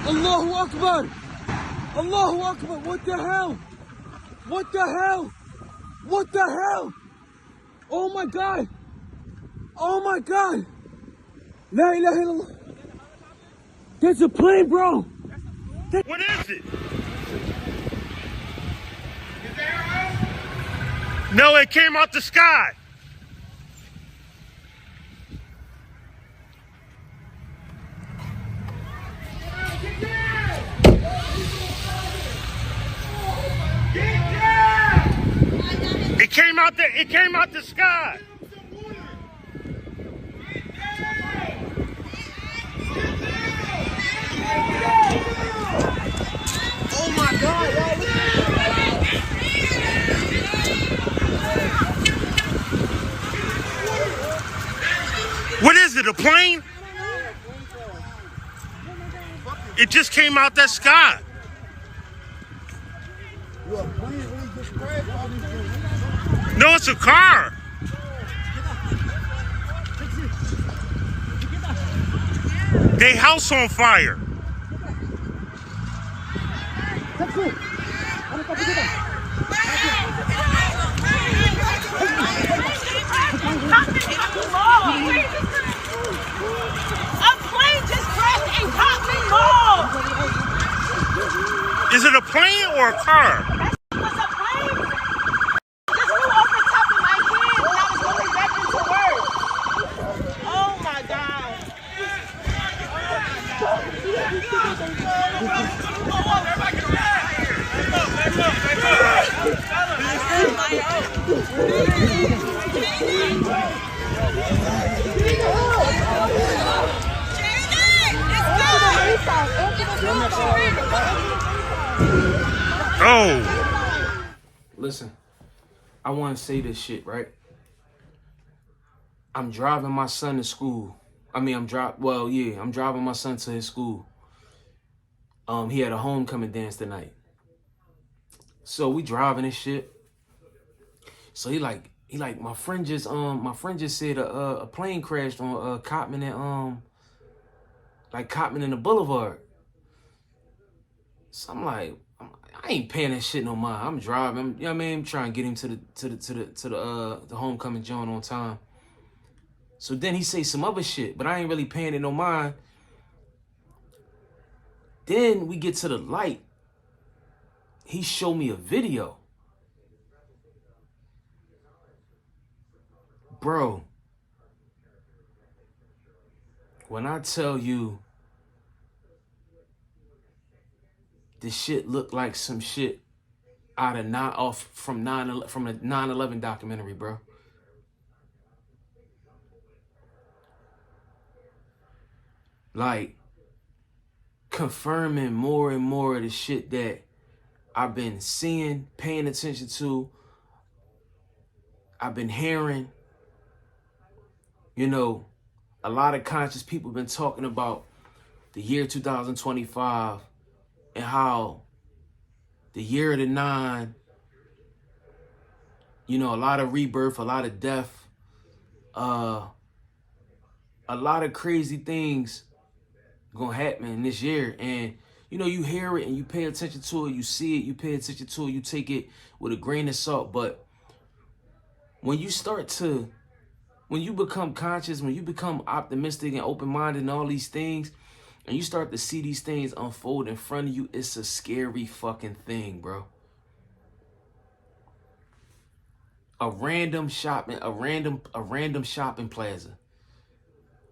Allahu Akbar! Allahu Akbar! What the hell? What the hell? What the hell? Oh my God! Oh my God! La ilaha illallah! There's a plane, bro! What is it? No, it came out the sky. It came out the sky. Oh my God! What is it, a plane? It just came out that sky. No, it's a car. They house on fire. Is it a plane or a car? It was a plane. Just flew over top of my head when I was going back into work. Oh my God. Oh. Listen, I want to say this shit, right? I'm driving my son to school. I'm driving my son to his school. He had a homecoming dance tonight. So we driving this shit. So he like my friend just said a plane crashed on Cotman and Cotman and the Boulevard. So I'm like, I ain't paying that shit no mind. I'm driving, you know what I mean? I'm trying to get him to the homecoming joint on time. So then he say some other shit, but I ain't really paying it no mind. Then we get to the light. He showed me a video. Bro, when I tell you this shit looked like some shit out of from the 9/11 documentary, bro. Like, confirming more and more of the shit that I've been seeing, paying attention to, I've been hearing. You know, a lot of conscious people been talking about the year 2025 and how the year of the 9, you know, a lot of rebirth, a lot of death, a lot of crazy things gonna happen in this year. And you know, you hear it and you pay attention to it, you see it, you pay attention to it, you take it with a grain of salt. But when you become conscious, when you become optimistic and open-minded and all these things, and you start to see these things unfold in front of you, it's a scary fucking thing, bro. A random shopping plaza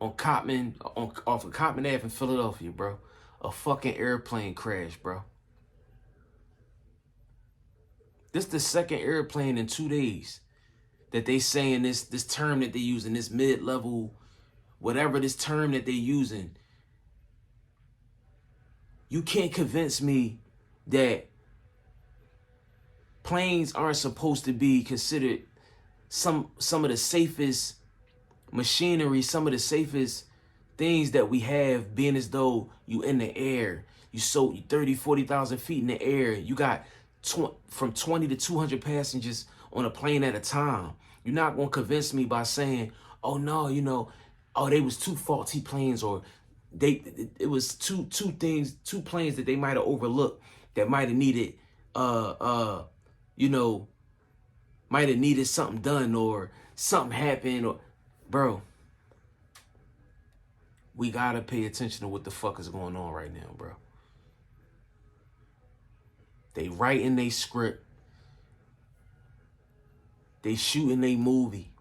off of Cotman Ave in Philadelphia, bro. A fucking airplane crash, bro. This the second airplane in 2 days that they saying this term that they using, this mid-level, whatever this term that they using. You can't convince me that planes aren't supposed to be considered some of the safest machinery, some of the safest things that we have, being as though you in the air. You 30, 40,000 feet in the air. You got from 20 to 200 passengers on a plane at a time. You're not going to convince me by saying, oh no, you know, oh, they was two faulty planes, or it was two planes that they might have overlooked that might have needed you know, might have needed something done or something happened or bro, we gotta pay attention to what the fuck is going on right now, bro. They writing they script. They shooting they movie.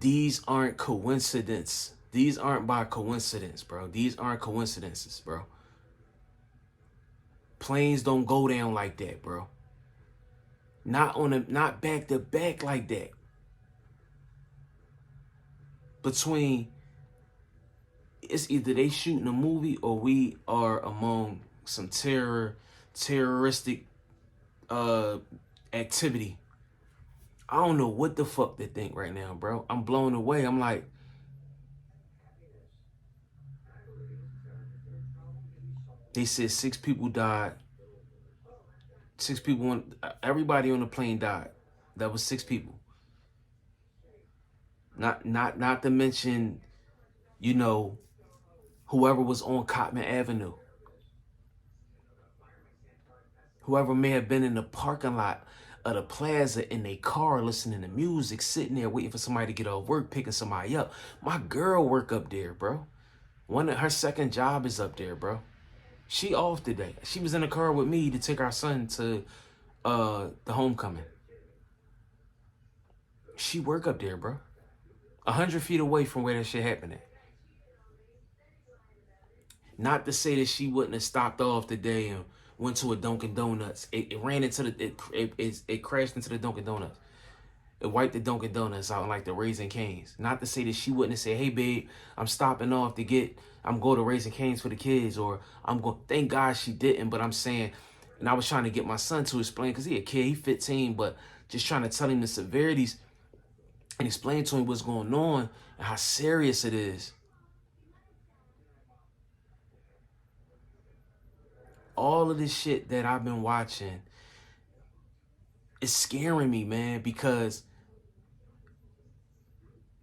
These aren't coincidence. These aren't by coincidence, bro. These aren't coincidences, bro. Planes don't go down like that, bro. Not back to back like that. Between it's either they shooting a movie or we are among some terroristic activity. I don't know what the fuck they think right now, bro. I'm blown away. I'm like, they said 6 people died. 6 people everybody on the plane died. That was 6 people. Not to mention, you know, whoever was on Cotman Avenue. Whoever may have been in the parking lot of the plaza in their car listening to music, sitting there waiting for somebody to get off work, picking somebody up. My girl work up there, bro. Her second job is up there, bro. She off today. She was in the car with me to take our son to the homecoming. She work up there, bro. 100 feet away from where that shit happened at. Not to say that she wouldn't have stopped off today and went to a Dunkin' Donuts. It ran into it crashed into the Dunkin' Donuts. It wiped the Dunkin' Donuts out like the Raising Cane's. Not to say that she wouldn't have said, hey babe, I'm stopping off I'm going to Raising Cane's for the kids, or thank God she didn't, but I'm saying, and I was trying to get my son to explain, because he a kid, he 15, but just trying to tell him the severities and explain to him what's going on and how serious it is. All of this shit that I've been watching is scaring me, man, because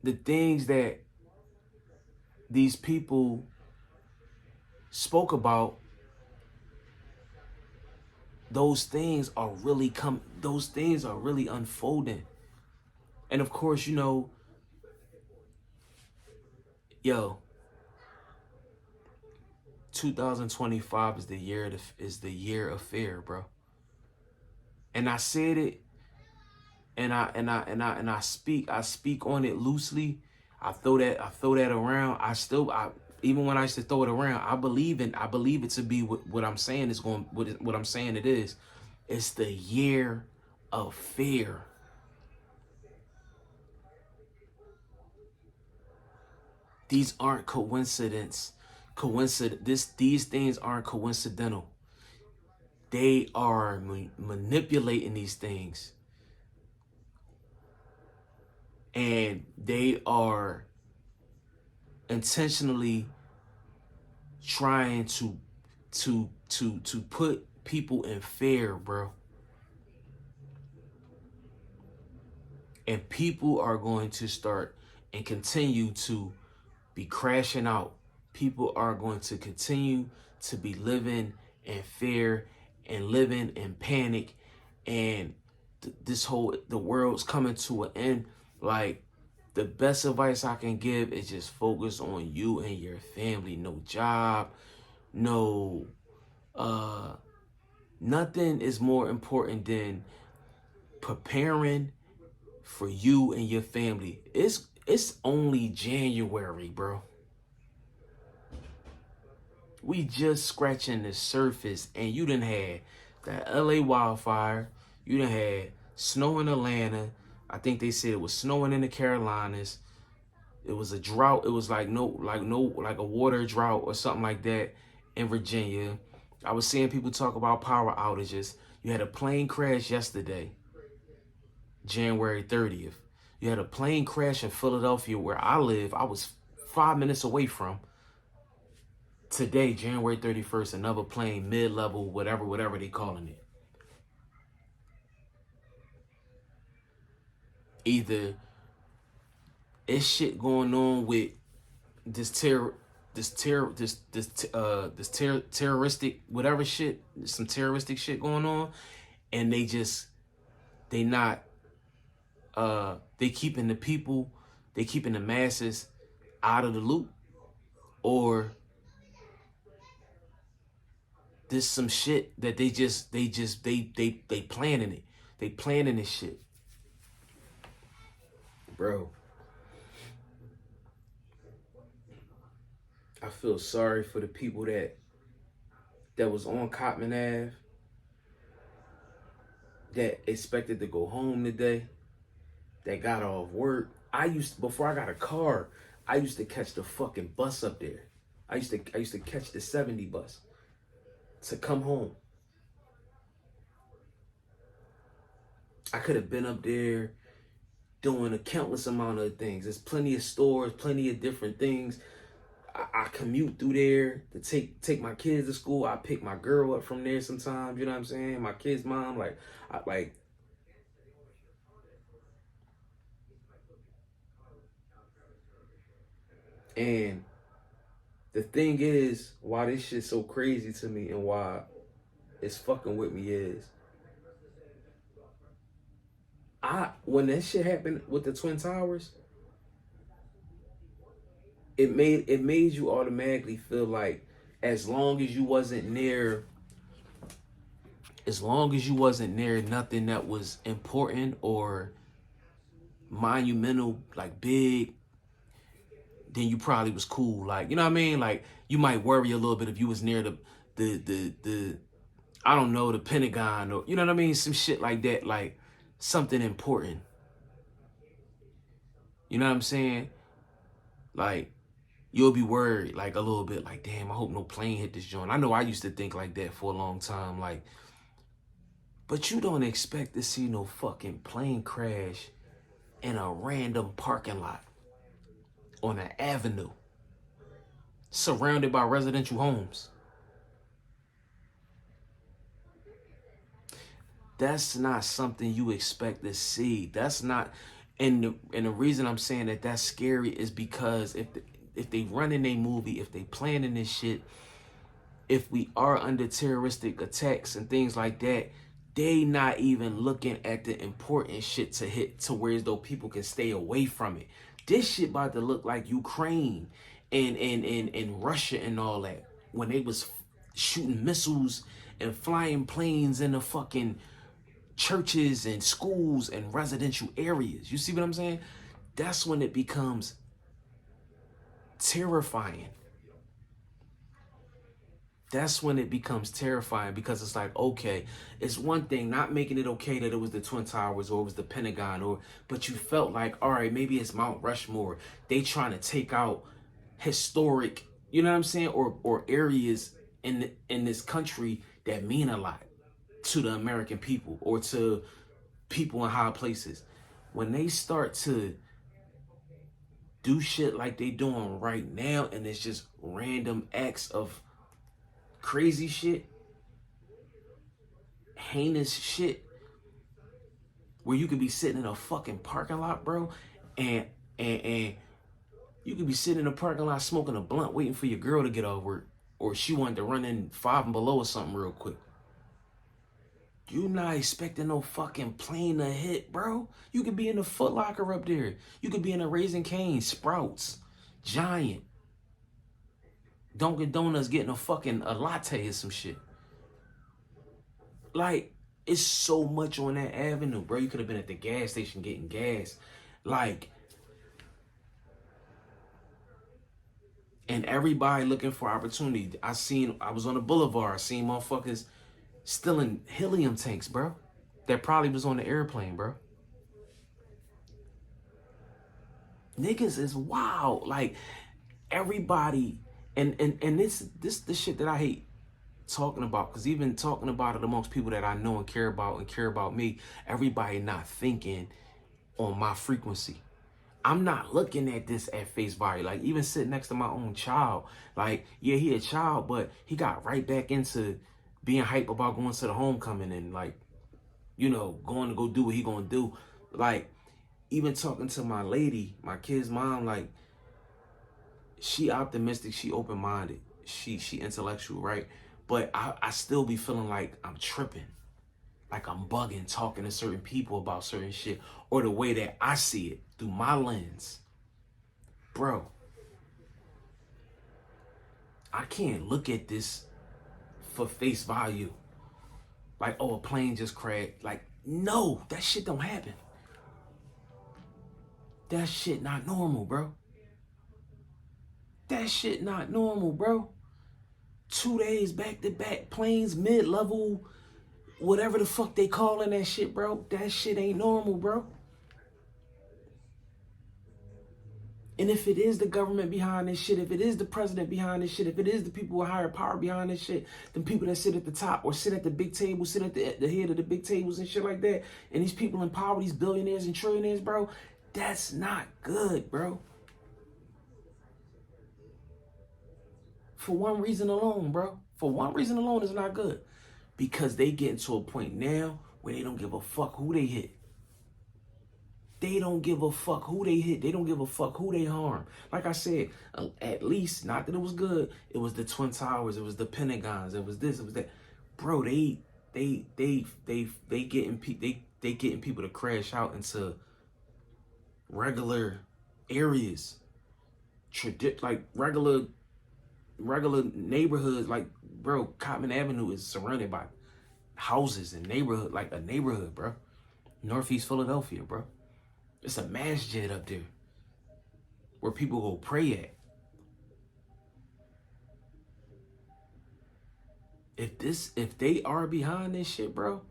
the things that these people spoke about, those things are really unfolding. And of course, you know, 2025 is the year of fear, bro. And I said it, and I speak on it loosely. I throw that around. Even when I used to throw it around, I believe it to be what I'm saying is what I'm saying it is. It's the year of fear. These aren't coincidence. These things aren't coincidental. They are manipulating these things. And they are intentionally trying to put people in fear, bro. And people are going to start and continue to be crashing out. People are going to continue to be living in fear and living in panic, and the world's coming to an end. Like, the best advice I can give is just focus on you and your family. No job, no, nothing is more important than preparing for you and your family. It's only January, bro. We just scratching the surface, and you done had the LA wildfire. You done had snow in Atlanta. I think they said it was snowing in the Carolinas. It was a drought. It was like a water drought or something like that in Virginia. I was seeing people talk about power outages. You had a plane crash yesterday, January 30th. You had a plane crash in Philadelphia, where I live. I was 5 minutes away from. Today, January 31st, another plane, mid-level, whatever they calling it. Either it's shit going on with this terroristic whatever shit, some terroristic shit going on, and they not they keeping the people, they keeping the masses out of the loop, or this some shit that they planning it. They planning this shit. Bro. I feel sorry for the people that was on Cotman Ave, that expected to go home today, that got off work. Before I got a car, I used to catch the fucking bus up there. I used to catch the 70 bus to come home. I could have been up there doing a countless amount of things. There's plenty of stores, plenty of different things. I commute through there to take my kids to school. I pick my girl up from there sometimes, you know what I'm saying? My kid's mom, and the thing is, why this shit's so crazy to me and why it's fucking with me is, when that shit happened with the Twin Towers, it made you automatically feel like as long as you wasn't near nothing that was important or monumental, like big, then you probably was cool. Like, you know what I mean? Like, you might worry a little bit if you was near the I don't know, the Pentagon, or, you know what I mean? Some shit like that, like something important. You know what I'm saying? Like, you'll be worried, like, a little bit, like, damn, I hope no plane hit this joint. I know I used to think like that for a long time, like, but you don't expect to see no fucking plane crash in a random parking lot on an avenue surrounded by residential homes. That's not something you expect to see. That's not, and the reason I'm saying that that's scary is because if they running a movie, if they planning this shit, if we are under terroristic attacks and things like that, they not even looking at the important shit to hit to where as though people can stay away from it. This shit about to look like Ukraine and Russia and all that, when they was shooting missiles and flying planes in the fucking churches and schools and residential areas. You see what I'm saying? That's when it becomes terrifying. That's when it becomes terrifying, because it's like, okay, it's one thing not making it okay that it was the Twin Towers or it was the Pentagon, but you felt like, all right, maybe it's Mount Rushmore. They trying to take out historic, you know what I'm saying, or areas in this country that mean a lot to the American people or to people in high places. When they start to do shit like they doing right now, and it's just random acts of crazy shit, heinous shit, where you could be sitting in a fucking parking lot, bro, and you could be sitting in a parking lot smoking a blunt waiting for your girl to get off work, or she wanted to run in Five and Below or something real quick. You not expecting no fucking plane to hit, bro. You could be in the Foot Locker up there. You could be in a Raising Cane's, Sprouts, Giant, Dunkin' Donuts getting a latte or some shit. Like, it's so much on that avenue, bro. You could have been at the gas station getting gas. Like, and everybody looking for opportunity. I was on the boulevard, I seen motherfuckers stealing helium tanks, bro. That probably was on the airplane, bro. Niggas is wild. Like, everybody, and this the shit that I hate talking about, because even talking about it amongst people that I know and care about me, everybody not thinking on my frequency. I'm not looking at this at face value. Like, even sitting next to my own child, like, yeah, he a child, but he got right back into being hype about going to the homecoming and, like, you know, going to go do what he gonna do. Like, even talking to my lady, my kid's mom, like, she optimistic, she open-minded, she intellectual, right? But I still be feeling like I'm tripping, like I'm bugging, talking to certain people about certain shit, or the way that I see it through my lens. Bro, I can't look at this for face value. Like, oh, a plane just crashed. Like, no, that shit don't happen. That shit not normal, bro. That shit not normal, bro. 2 days back to back, planes, mid-level, whatever the fuck they calling that shit, bro. That shit ain't normal, bro. And if it is the government behind this shit, if it is the president behind this shit, if it is the people with higher power behind this shit, the people that sit at the top or sit at the big table, sit at the head of the big tables and shit like that, and these people in power, these billionaires and trillionaires, bro, that's not good, bro. For one reason alone, bro. For one reason alone, it's not good. Because they getting to a point now where they don't give a fuck who they hit. They don't give a fuck who they hit. They don't give a fuck who they harm. Like I said, at least, not that it was good, it was the Twin Towers, it was the Pentagons, it was this, it was that. Bro, they getting people to crash out into regular areas, like regular neighborhoods. Like, bro, Cotman Avenue is surrounded by houses and neighborhood, like a neighborhood, bro. Northeast Philadelphia, bro. It's a masjid up there where people go pray at. If they are behind this shit, bro,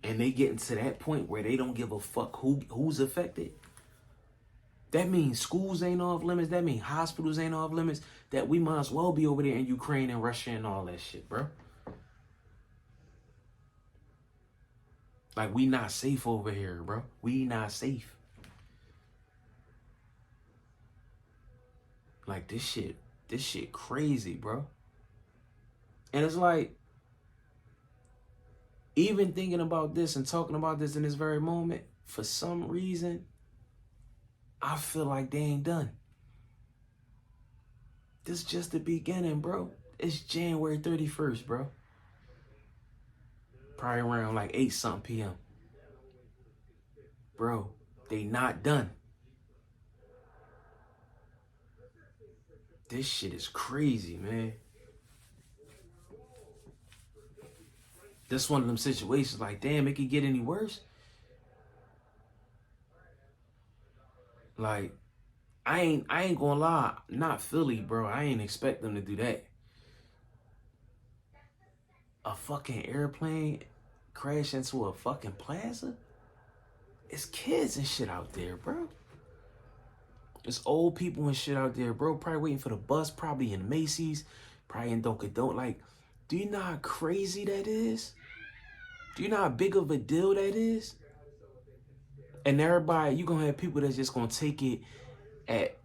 and they getting to that point where they don't give a fuck who's affected, that means schools ain't off limits. That means hospitals ain't off limits. That we might as well be over there in Ukraine and Russia and all that shit, bro. Like, we not safe over here, bro. We not safe. Like, this shit crazy, bro. And it's like, even thinking about this and talking about this in this very moment, for some reason, I feel like they ain't done. This is just the beginning, bro. It's January 31st, bro. Probably around like 8-something p.m. Bro, they not done. This shit is crazy, man. This one of them situations like, damn, it could get any worse. Like, I ain't gonna lie, not Philly, bro. I ain't expect them to do that. A fucking airplane crash into a fucking plaza? It's kids and shit out there, bro. It's old people and shit out there, bro. Probably waiting for the bus, probably in Macy's, probably in Don't. Like, do you know how crazy that is? Do you know how big of a deal that is? And everybody, you gonna have people that's just gonna take it at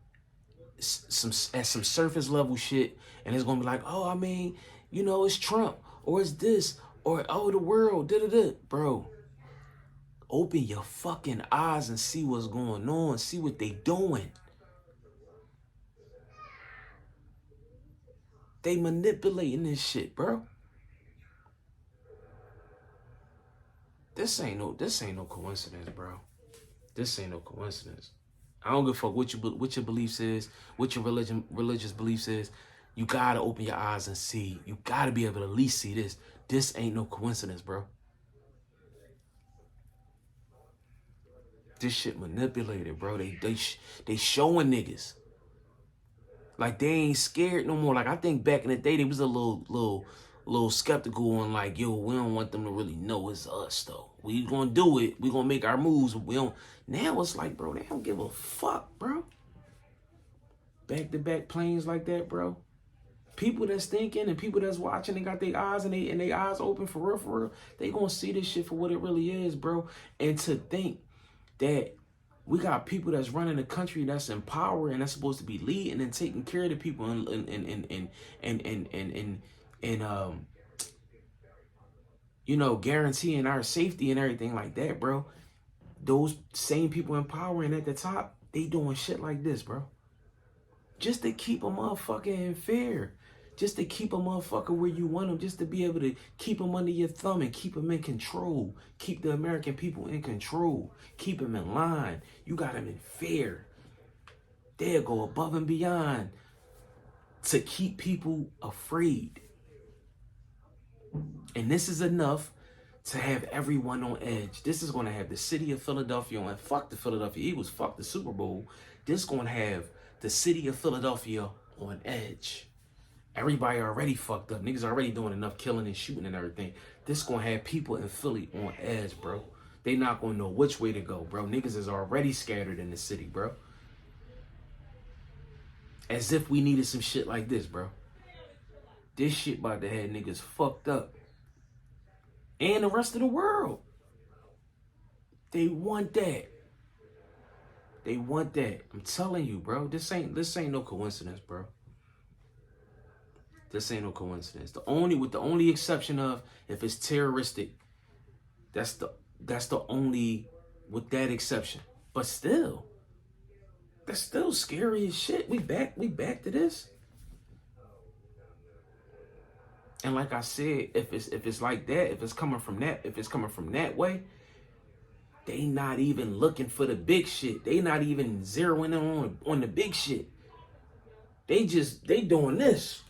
some surface level shit, and it's gonna be like, oh, I mean, you know, it's Trump, or it's this, or oh, the world, da-da-da. Bro, open your fucking eyes and see what's going on, see what they doing. They manipulating this shit, bro. This ain't no coincidence, bro. This ain't no coincidence. I don't give a fuck what your beliefs is, what your religious beliefs is. You gotta open your eyes and see. You gotta be able to at least see this. This ain't no coincidence, bro. This shit manipulated, bro. They showing niggas. Like, they ain't scared no more. Like, I think back in the day, they was a little skeptical on, like, yo, we don't want them to really know it's us, though. We gonna do it. We gonna make our moves. We don't. Now it's like, bro, they don't give a fuck, bro. Back-to-back planes like that, bro. People that's thinking and people that's watching and got their eyes and they eyes open for real, they gonna see this shit for what it really is, bro. And to think that we got people that's running the country that's in power and that's supposed to be leading and taking care of the people and, you know, guaranteeing our safety and everything like that, bro. Those same people in power and at the top, they doing shit like this, bro. Just to keep a motherfucker in fear. Just to keep a motherfucker where you want them. Just to be able to keep them under your thumb and keep them in control. Keep the American people in control. Keep them in line. You got them in fear. They'll go above and beyond to keep people afraid. And this is enough to have everyone on edge. This is going to have the city of Philadelphia on, fuck the Philadelphia Eagles, fuck the Super Bowl. This is going to have the city of Philadelphia on edge. Everybody already fucked up. Niggas already doing enough killing and shooting and everything. This is going to have people in Philly on edge, bro. They not going to know which way to go, bro. Niggas is already scattered in the city, bro. As if we needed some shit like this, bro. This shit about to have niggas fucked up. And the rest of the world. They want that. They want that. I'm telling you, bro. This ain't no coincidence, bro. This ain't no coincidence. With the only exception of if it's terroristic. That's the only with that exception. But still, that's still scary as shit. We back to this. And like I said, if it's like that, if it's coming from that way, they not even looking for the big shit. They not even zeroing in on the big shit. They doing this.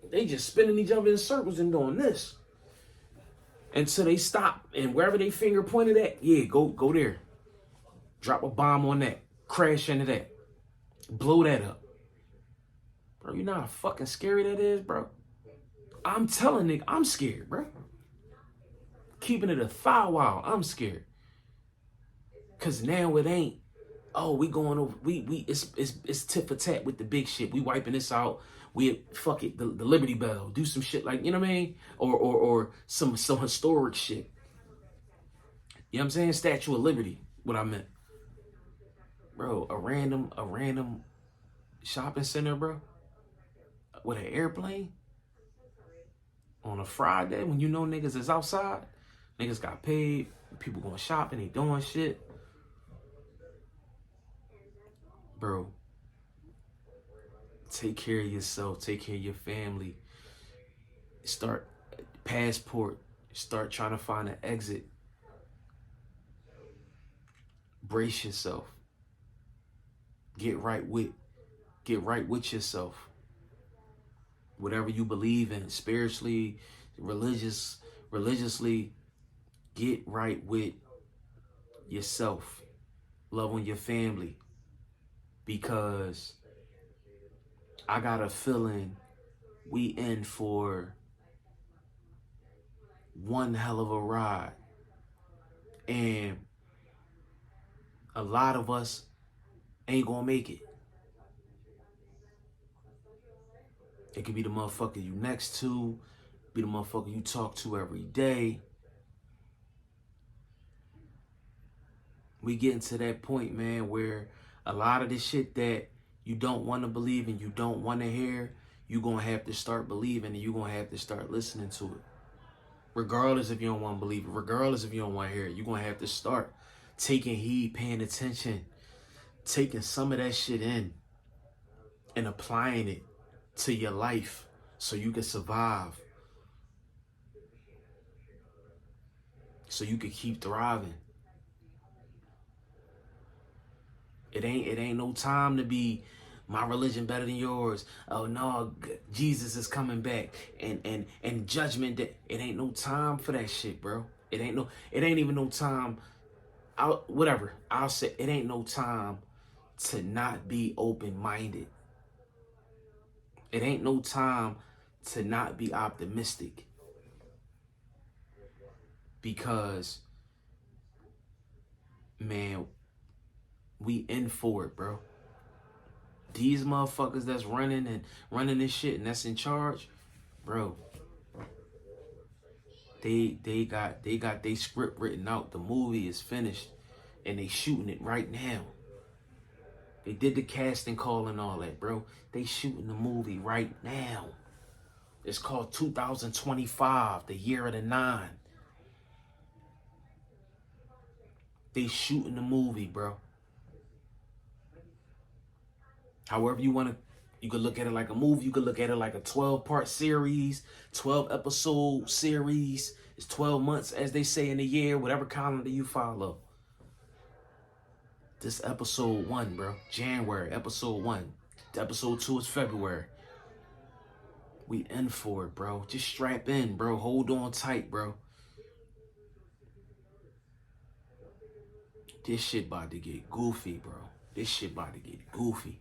They just spinning each other in circles and doing this. Until they stop. And wherever they finger pointed at, yeah, go there. Drop a bomb on that. Crash into that. Blow that up. Bro, you know how fucking scary that is, bro? I'm telling nigga, I'm scared, bro. Keeping it a thou wow, I'm scared. Cause now it ain't, oh, we going over, it's tit for tat with the big shit. We wiping this out. We fuck it, the Liberty Bell, do some shit like, you know what I mean? Or some historic shit. You know what I'm saying? Statue of Liberty, what I meant. Bro, a random shopping center, bro, with an airplane on a Friday when you know niggas is outside. Niggas got paid, people going shopping, they doing shit. Bro, take care of yourself, take care of your family. Start passport, start trying to find an exit. Brace yourself. Get right with yourself. Whatever you believe in, spiritually, religiously, get right with yourself. Love on your family. Because I got a feeling we in for one hell of a ride. And a lot of us ain't gonna make it. It could be the motherfucker you next to, be the motherfucker you talk to every day. We getting to that point, man, where a lot of the shit that you don't want to believe and you don't want to hear, you're going to have to start believing and you're going to have to start listening to it. Regardless if you don't want to believe it, regardless if you don't want to hear it, you're going to have to start taking heed, paying attention, taking some of that shit in and applying it to your life so you can survive, so you can keep thriving. It ain't no time to be my religion better than yours. Oh no, Jesus is coming back and judgment day. It ain't no time for that shit, bro. It ain't even no time. I'll say it ain't no time to not be open-minded. It ain't no time to not be optimistic. Because, man, we in for it, bro. These motherfuckers that's running this shit and that's in charge, bro. They got their script written out. The movie is finished and they shooting it right now. They did the casting call and all that, bro. They shooting the movie right now. It's called 2025, the year of the 9. They shooting the movie, bro. However you want to, you could look at it like a movie. You could look at it like a 12-part series, 12-episode series. It's 12 months, as they say in a year, whatever calendar you follow. This episode 1, bro. January, episode 1. Episode 2 is February. We in for it, bro. Just strap in, bro. Hold on tight, bro. This shit about to get goofy, bro. This shit about to get goofy.